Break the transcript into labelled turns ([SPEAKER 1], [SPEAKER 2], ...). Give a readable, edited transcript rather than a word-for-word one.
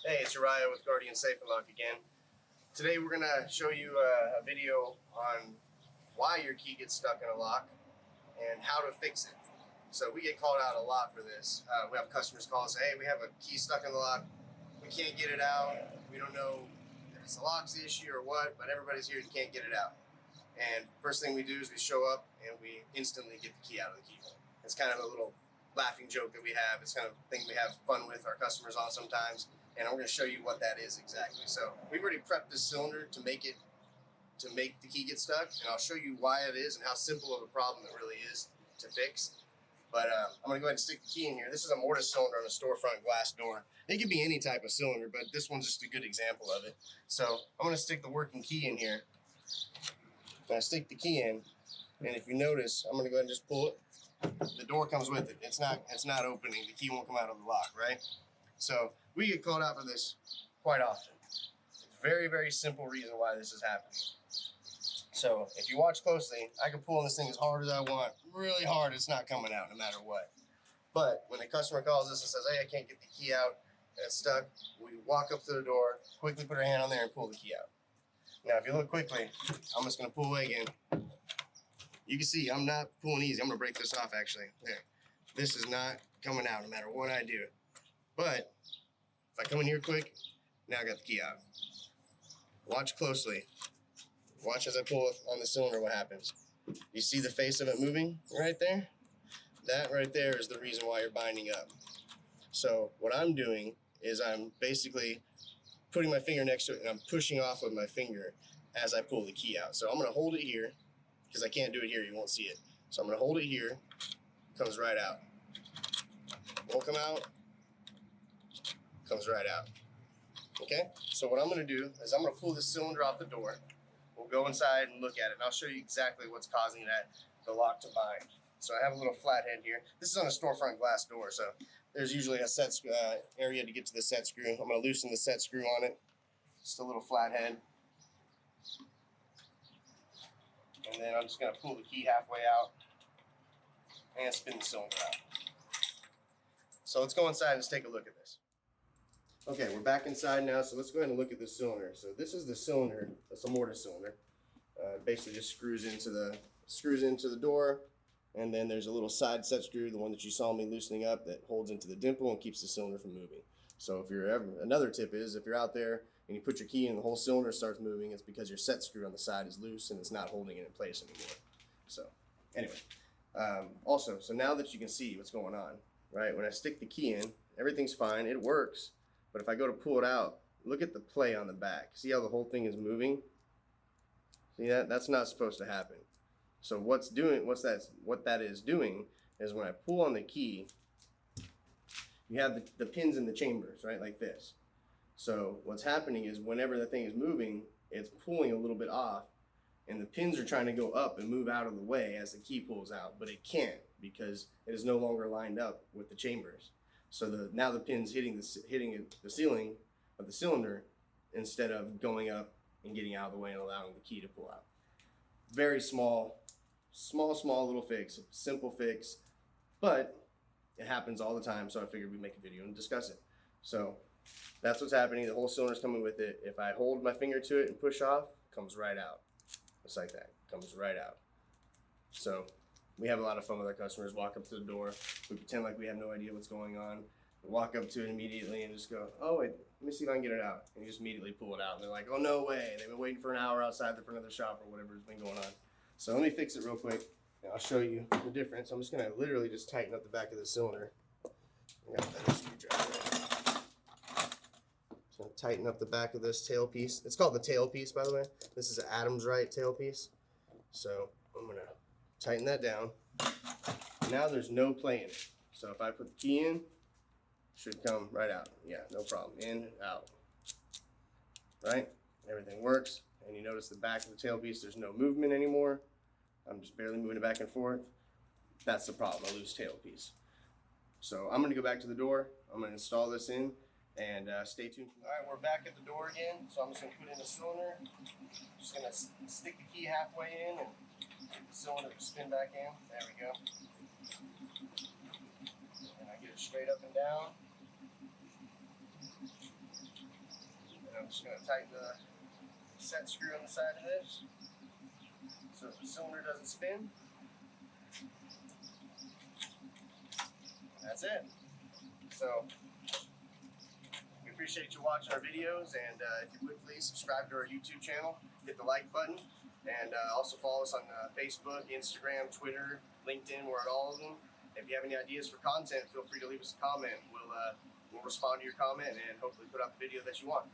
[SPEAKER 1] Hey, it's Uriah with Guardian Safe and Lock again. Today we're going to show you a video on why your key gets stuck in a lock and how to fix it. So we get called out a lot for this. We have customers call and say, hey, we have a key stuck in the lock. We can't get it out. We don't know if it's the lock's issue or what, but everybody's here and can't get it out. And first thing we do is we show up and we instantly get the key out of the keyhole. It's kind of a little laughing joke that we have. It's kind of a thing we have fun with our customers on sometimes. And I'm going to show you what that is exactly. So we've already prepped this cylinder to make the key get stuck, and I'll show you why it is and how simple of a problem it really is to fix. But I'm going to go ahead and stick the key in here. This is a mortise cylinder on a storefront glass door. It could be any type of cylinder, but this one's just a good example of it. So I'm going to stick the working key in here. And I stick the key in, and if you notice, I'm going to go ahead and just pull it. The door comes with it. It's not opening. The key won't come out of the lock, right? So we get called out for this quite often. It's a very, very simple reason why this is happening. So if you watch closely, I can pull on this thing as hard as I want, really hard. It's not coming out no matter what. But when a customer calls us and says, hey, I can't get the key out, it's stuck, we walk up to the door, quickly put our hand on there and pull the key out. Now, if you look quickly, I'm just going to pull away again. You can see I'm not pulling easy. I'm going to break this off, actually. There. This is not coming out no matter what I do. But if I come in here quick, now I got the key out. Watch closely. Watch as I pull on the cylinder what happens. You see the face of it moving right there? That right there is the reason why you're binding up. So what I'm doing is I'm basically putting my finger next to it and I'm pushing off with my finger as I pull the key out. So I'm going to hold it here because I can't do it here. You won't see it. So I'm going to hold it here. It comes right out. Won't come out. Comes right out. Okay, so what I'm going to do is I'm going to pull this cylinder off the door. We'll go inside and look at it, and I'll show you exactly what's causing the lock to bind. So I have a little flathead here. This is on a storefront glass door, so there's usually a set area to get to the set screw. I'm going to loosen the set screw on it. Just a little flathead. And then I'm just going to pull the key halfway out and spin the cylinder out. So let's go inside and let's take a look at this. Okay, we're back inside now, so let's go ahead and look at the cylinder. So this is the cylinder. That's a mortise cylinder. Basically just screws into the door, and then there's a little side set screw, the one that you saw me loosening up, that holds into the dimple and keeps the cylinder from moving. So if you're another tip is if you're out there and you put your key in and the whole cylinder starts moving, it's because your set screw on the side is loose and it's not holding it in place anymore. So anyway, also, so now that you can see what's going on, right? When I stick the key in, everything's fine. It works. But if I go to pull it out, look at the play on the back. See how the whole thing is moving? See that? That's not supposed to happen. So what that is doing is when I pull on the key, you have the pins in the chambers, right? Like this. So what's happening is whenever the thing is moving, it's pulling a little bit off, and the pins are trying to go up and move out of the way as the key pulls out, but it can't because it is no longer lined up with the chambers. So now the pin's hitting the ceiling of the cylinder instead of going up and getting out of the way and allowing the key to pull out. Very small little fix, simple fix, but it happens all the time. So I figured we'd make a video and discuss it. So that's what's happening. The whole cylinder's coming with it. If I hold my finger to it and push off, it comes right out. Just like that, comes right out. So we have a lot of fun with our customers. Walk up to the door, we pretend like we have no idea what's going on. We walk up to it immediately and just go, oh wait, let me see if I can get it out. And you just immediately pull it out. And they're like, oh no way. They've been waiting for an hour outside the front of the shop or whatever's been going on. So let me fix it real quick and I'll show you the difference. I'm just gonna literally just tighten up the back of the cylinder. I got that screwdriver. Just gonna tighten up the back of this tailpiece. It's called the tailpiece, by the way. This is an Adams Right tailpiece. So I'm gonna tighten that down. Now there's no play in it. So if I put the key in, it should come right out. Yeah, no problem. In, out. Right? Everything works. And you notice the back of the tailpiece, there's no movement anymore. I'm just barely moving it back and forth. That's the problem, a loose tailpiece. So I'm going to go back to the door. I'm going to install this in and stay tuned. All right, we're back at the door again. So I'm just going to put in the cylinder. Just going to stick the key halfway in and get the cylinder to spin back in. There we go. And I get it straight up and down. I'm just going to tighten the set screw on the side of this so the cylinder doesn't spin. That's it. So we appreciate you watching our videos, and if you would please subscribe to our YouTube channel, hit the like button, and also follow us on Facebook, Instagram, Twitter, LinkedIn. We're at all of them. If you have any ideas for content, feel free to leave us a comment. We'll respond to your comment and hopefully put out the video that you want.